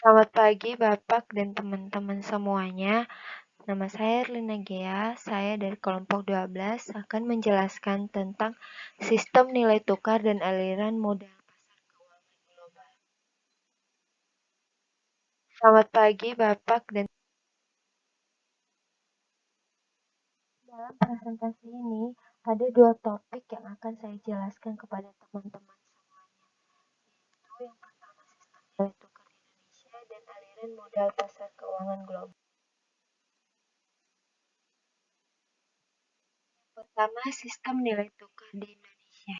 Selamat pagi Bapak dan teman-teman semuanya. Nama saya Erlina Gea, saya dari kelompok 12 akan menjelaskan tentang sistem nilai tukar dan aliran modal pasar keuangan global. Selamat pagi Bapak dan dalam presentasi ini ada dua topik yang akan saya jelaskan kepada teman-teman semuanya, yaitu yang pertama sistem nilai tukar Indonesia dan aliran modal pasar keuangan global. Pertama, sistem nilai tukar di Indonesia.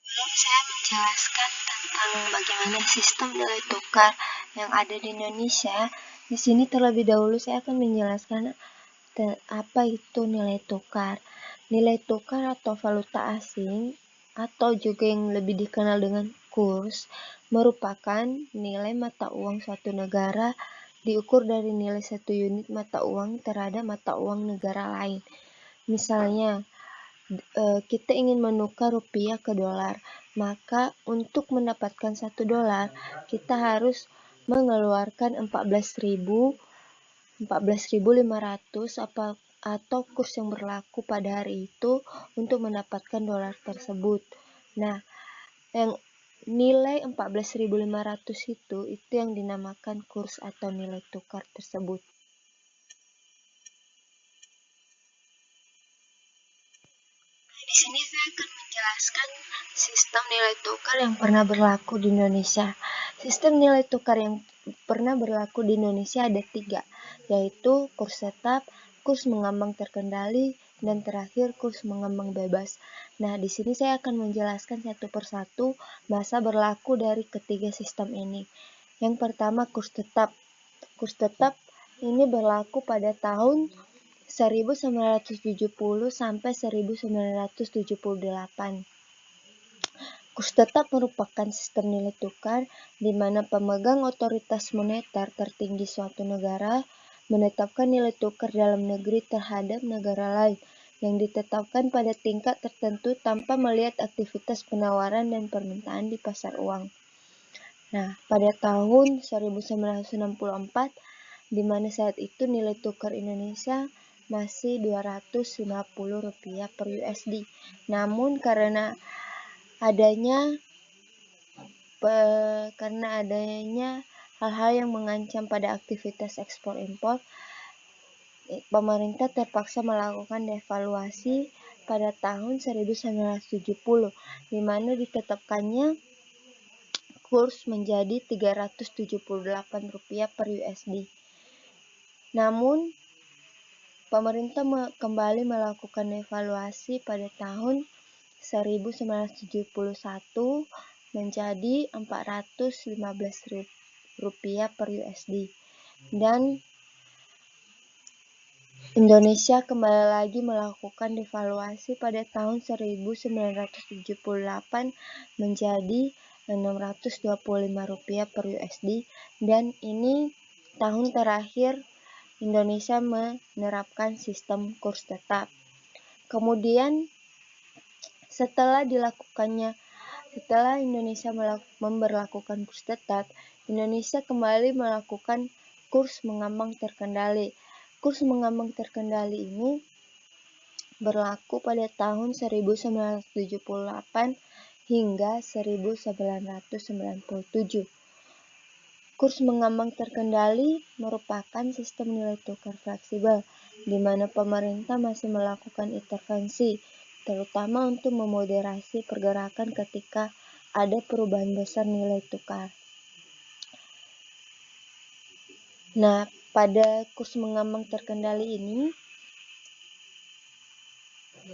Sebelum saya menjelaskan tentang bagaimana sistem nilai tukar yang ada di Indonesia, di sini terlebih dahulu saya akan menjelaskan apa itu nilai tukar. Nilai tukar atau valuta asing atau juga yang lebih dikenal dengan kurs merupakan nilai mata uang suatu negara diukur dari nilai satu unit mata uang terhadap mata uang negara lain. Misalnya, kita ingin menukar rupiah ke dolar, maka untuk mendapatkan $1 kita harus mengeluarkan 14.500 atau kurs yang berlaku pada hari itu untuk mendapatkan dolar tersebut. Nah, yang nilai 14.500 itu yang dinamakan kurs atau nilai tukar tersebut. Di sini saya akan menjelaskan sistem nilai tukar yang pernah berlaku di Indonesia. Sistem nilai tukar yang pernah berlaku di Indonesia ada 3, yaitu kurs tetap, kurs mengambang terkendali, dan terakhir kurs mengambang bebas. Nah, di sini saya akan menjelaskan satu persatu masa berlaku dari ketiga sistem ini. Yang pertama, kurs tetap. Kurs tetap ini berlaku pada tahun 1970 sampai 1978. Kurs tetap merupakan sistem nilai tukar di mana pemegang otoritas moneter tertinggi suatu negara menetapkan nilai tukar dalam negeri terhadap negara lain yang ditetapkan pada tingkat tertentu tanpa melihat aktivitas penawaran dan permintaan di pasar uang. Nah, pada tahun 1964, di mana saat itu nilai tukar Indonesia masih Rp250 per USD. Namun karena adanya hal-hal yang mengancam pada aktivitas ekspor impor, pemerintah terpaksa melakukan devaluasi pada tahun 1970, di mana ditetapkannya kurs menjadi Rp378 per USD. Namun, pemerintah kembali melakukan evaluasi pada tahun 1971 menjadi Rp415 per USD. Dan Indonesia kembali lagi melakukan devaluasi pada tahun 1978 menjadi Rp625 per USD, dan ini tahun terakhir Indonesia menerapkan sistem kurs tetap. Kemudian setelah Indonesia memberlakukan kurs tetap, Indonesia kembali melakukan kurs mengambang terkendali. Kurs mengambang terkendali ini berlaku pada tahun 1978 hingga 1997. Kurs mengambang terkendali merupakan sistem nilai tukar fleksibel, di mana pemerintah masih melakukan intervensi, terutama untuk memoderasi pergerakan ketika ada perubahan besar nilai tukar. Nah, pada kurs mengambang terkendali ini,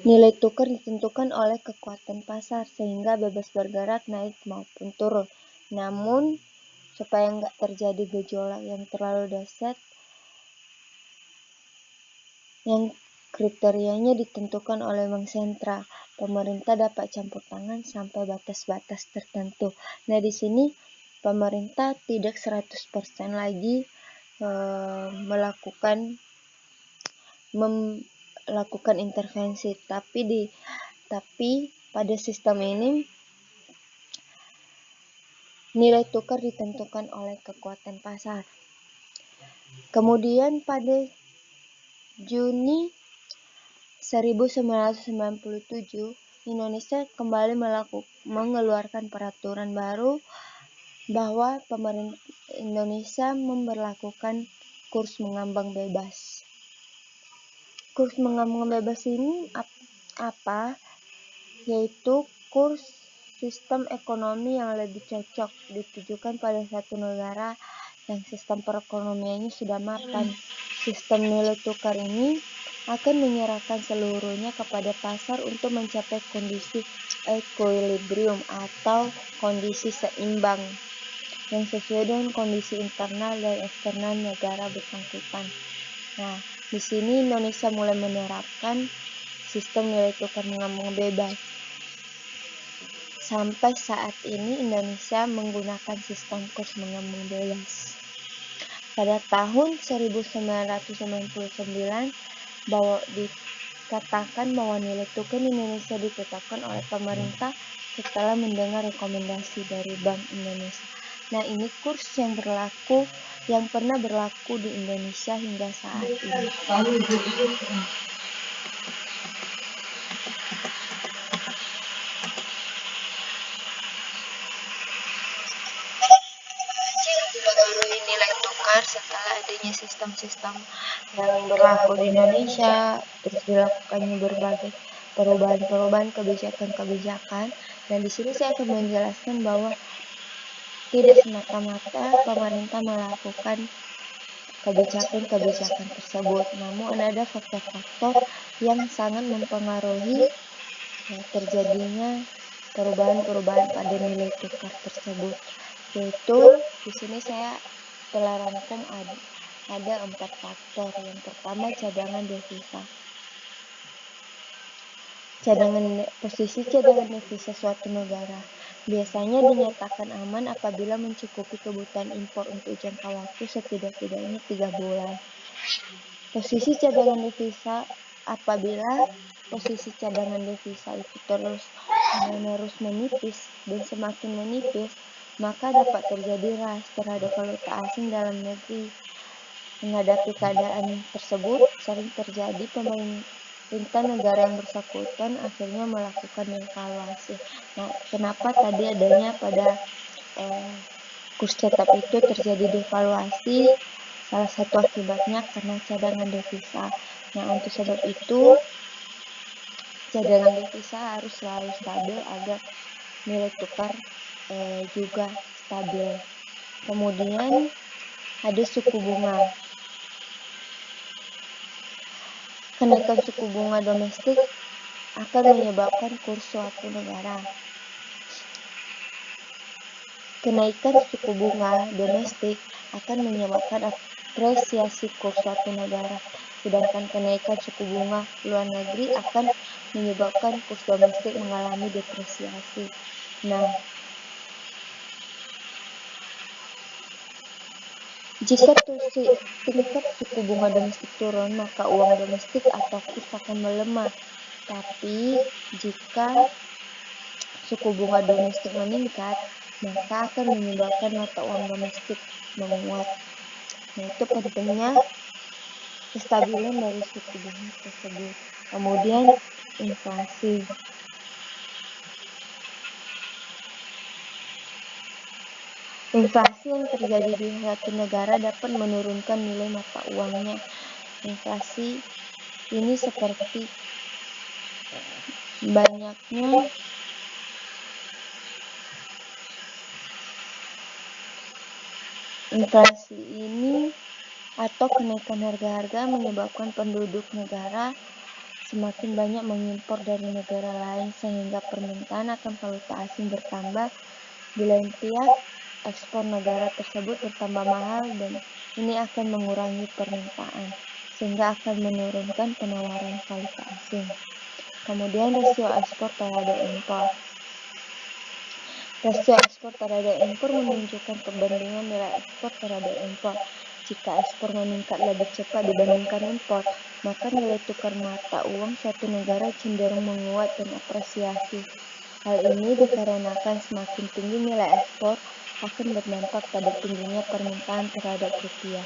nilai tukar ditentukan oleh kekuatan pasar sehingga bebas bergerak naik maupun turun. Namun, supaya nggak terjadi gejolak yang terlalu dahsyat, yang kriterianya ditentukan oleh bank sentral, pemerintah dapat campur tangan sampai batas-batas tertentu. Nah, di sini pemerintah tidak 100% lagi melakukan intervensi, tapi Pada sistem ini, nilai tukar ditentukan oleh kekuatan pasar. Kemudian pada Juni 1997, Indonesia kembali mengeluarkan peraturan baru bahwa pemerintah Indonesia memberlakukan kurs mengambang bebas. Kurs mengambang bebas ini apa? Yaitu kurs sistem ekonomi yang lebih cocok ditujukan pada satu negara yang sistem perekonomiannya sudah mapan. Sistem nilai tukar ini akan menyerahkan seluruhnya kepada pasar untuk mencapai kondisi equilibrium atau kondisi seimbang yang sesuai dengan kondisi internal dan eksternal negara bersangkutan. Nah, di sini Indonesia mulai menerapkan sistem nilai tukar mengambang bebas. Sampai saat ini Indonesia menggunakan sistem kurs mengambang bebas. Pada tahun 1999 bahwa dikatakan bahwa nilai tukar Indonesia ditetapkan oleh pemerintah setelah mendengar rekomendasi dari Bank Indonesia. Nah, ini kurs yang pernah berlaku di Indonesia hingga saat ini. Dipengaruhi nilai tukar setelah adanya sistem-sistem yang berlaku di Indonesia, terus dilakukannya berbagai perubahan-perubahan kebijakan-kebijakan. Dan di sini saya akan menjelaskan bahwa tidak semata-mata pemerintah melakukan kebijakan-kebijakan tersebut, namun ada faktor-faktor yang sangat mempengaruhi terjadinya perubahan-perubahan pada nilai tukar tersebut. Yaitu di sini saya telah rangkum ada 4 faktor. Yang pertama, cadangan devisa. Posisi cadangan devisa suatu negara biasanya dinyatakan aman apabila mencukupi kebutuhan impor untuk jangka waktu setidak-tidaknya 3 bulan. Posisi cadangan devisa apabila posisi cadangan devisa itu terus-menerus menipis dan semakin menipis, maka dapat terjadi ras terhadap valuta asing dalam negeri. Menghadapi keadaan tersebut, sering terjadi pemerintah negara yang bersangkutan akhirnya melakukan evaluasi. Nah, kenapa tadi adanya pada kurs tetap itu terjadi devaluasi? Salah satu akibatnya karena cadangan devisa. Nah, untuk sebab itu cadangan devisa harus selalu stabil agar nilai tukar juga stabil. Kemudian ada suku bunga. Kenaikan suku bunga domestik akan menyebabkan kurs suatu negara. Kenaikan suku bunga domestik akan menyebabkan apresiasi kurs suatu negara, sedangkan kenaikan suku bunga luar negeri akan menyebabkan kurs domestik mengalami depresiasi. Nah, jika tingkat suku bunga domestik turun, maka uang domestik atau kurs akan melemah. Tapi jika suku bunga domestik meningkat, maka akan menyebabkan mata uang domestik menguat. Nah, itu pentingnya kestabilan dari suku bunga tersebut. Kemudian inflasi. Inflasi yang terjadi di suatu negara dapat menurunkan nilai mata uangnya. Inflasi ini seperti banyaknya inflasi ini atau kenaikan harga-harga menyebabkan penduduk negara semakin banyak mengimpor dari negara lain sehingga permintaan akan valuta asing bertambah. Di lain pihak, ekspor negara tersebut bertambah mahal dan ini akan mengurangi permintaan sehingga akan menurunkan penawaran valuta asing. Kemudian rasio ekspor terhadap impor. Rasio ekspor terhadap impor menunjukkan perbandingan nilai ekspor terhadap impor. Jika ekspor meningkat lebih cepat dibandingkan impor, maka nilai tukar mata uang suatu negara cenderung menguat dan apresiasi. Hal ini dikarenakan semakin tinggi nilai ekspor akan berdampak pada tingginya permintaan terhadap rupiah.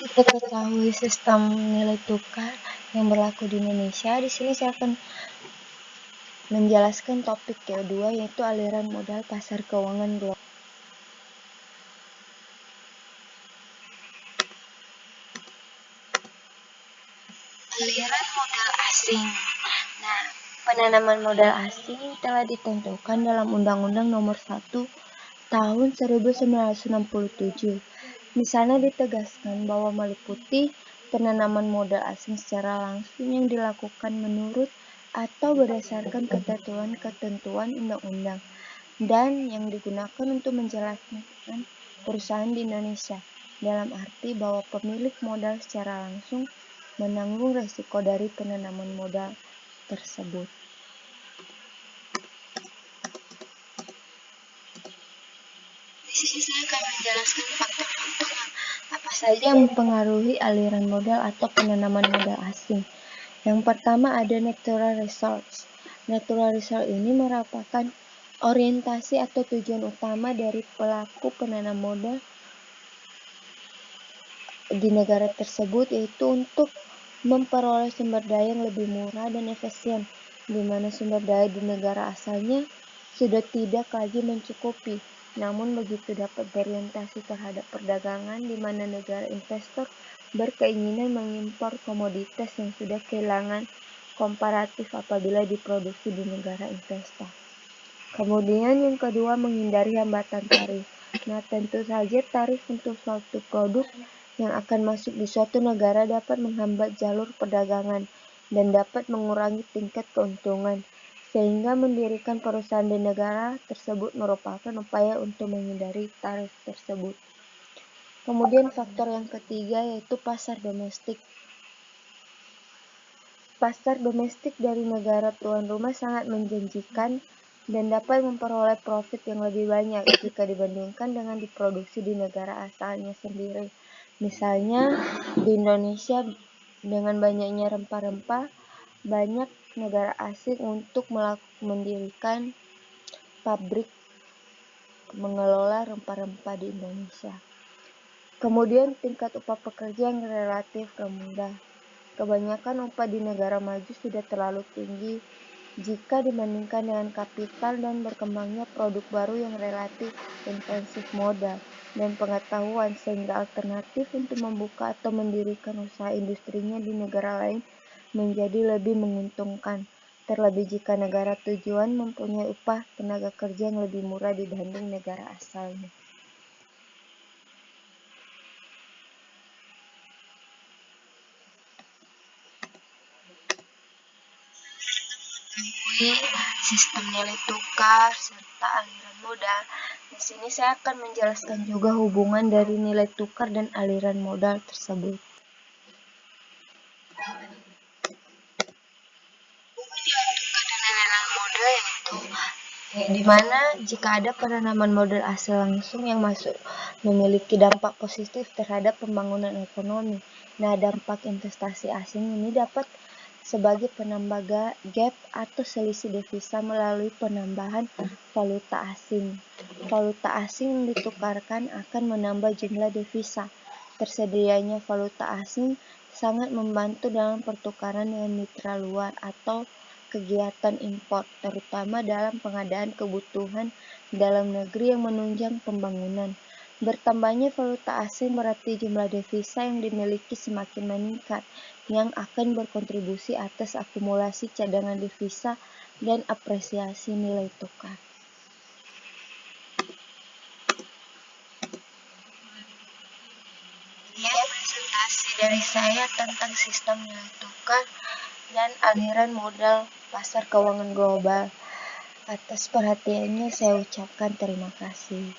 Kita ketahui sistem nilai tukar yang berlaku di Indonesia. Di sini saya akan menjelaskan topik kedua, yaitu aliran modal pasar keuangan global. Aliran modal asing. Nah, penanaman modal asing telah ditentukan dalam Undang-Undang Nomor 1 Tahun 1967. Di sana ditegaskan bahwa meliputi penanaman modal asing secara langsung yang dilakukan menurut atau berdasarkan ketentuan undang-undang dan yang digunakan untuk menjelaskan perusahaan di Indonesia, dalam arti bahwa pemilik modal secara langsung menanggung resiko dari penanaman modal tersebut. Di sini saya akan menjelaskan faktor-faktor apa saja yang mempengaruhi aliran modal atau penanaman modal asing. Yang pertama ada natural resource. Natural resource ini merupakan orientasi atau tujuan utama dari pelaku penanam modal di negara tersebut, yaitu untuk memperoleh sumber daya yang lebih murah dan efisien, di mana sumber daya di negara asalnya sudah tidak lagi mencukupi. Namun begitu dapat berorientasi terhadap perdagangan, di mana negara investor berkeinginan mengimpor komoditas yang sudah kehilangan komparatif apabila diproduksi di negara investor. Kemudian yang kedua, menghindari hambatan tarif. Nah, tentu saja tarif untuk suatu produk yang akan masuk di suatu negara dapat menghambat jalur perdagangan dan dapat mengurangi tingkat keuntungan, sehingga mendirikan perusahaan di negara tersebut merupakan upaya untuk menghindari tarif tersebut. Kemudian faktor yang ketiga yaitu pasar domestik. Pasar domestik dari negara tuan rumah sangat menjanjikan dan dapat memperoleh profit yang lebih banyak jika dibandingkan dengan diproduksi di negara asalnya sendiri. Misalnya di Indonesia, dengan banyaknya rempah-rempah, banyak negara asing untuk mendirikan pabrik mengelola rempah-rempah di Indonesia. Kemudian tingkat upah pekerja yang relatif rendah. Kebanyakan upah di negara maju sudah terlalu tinggi jika dibandingkan dengan kapital dan berkembangnya produk baru yang relatif intensif modal dan pengetahuan, sehingga alternatif untuk membuka atau mendirikan usaha industrinya di negara lain menjadi lebih menguntungkan, terlebih jika negara tujuan mempunyai upah tenaga kerja yang lebih murah dibanding negara asalnya. Sistem nilai tukar serta aliran modal. Di sini saya akan menjelaskan juga hubungan dari nilai tukar dan aliran modal tersebut. Aliran modal yaitu di mana jika ada penanaman modal asing langsung yang masuk memiliki dampak positif terhadap pembangunan ekonomi. Nah, dampak investasi asing ini dapat sebagai penambah gap atau selisih devisa melalui penambahan valuta asing. Valuta asing yang ditukarkan akan menambah jumlah devisa. Tersedianya valuta asing sangat membantu dalam pertukaran dengan mitra luar atau kegiatan impor, terutama dalam pengadaan kebutuhan dalam negeri yang menunjang pembangunan. Bertambahnya valuta asing berarti jumlah devisa yang dimiliki semakin meningkat, yang akan berkontribusi atas akumulasi cadangan devisa dan apresiasi nilai tukar. Ya, presentasi dari saya tentang sistem nilai tukar dan aliran modal pasar keuangan global. Atas perhatiannya saya ucapkan terima kasih.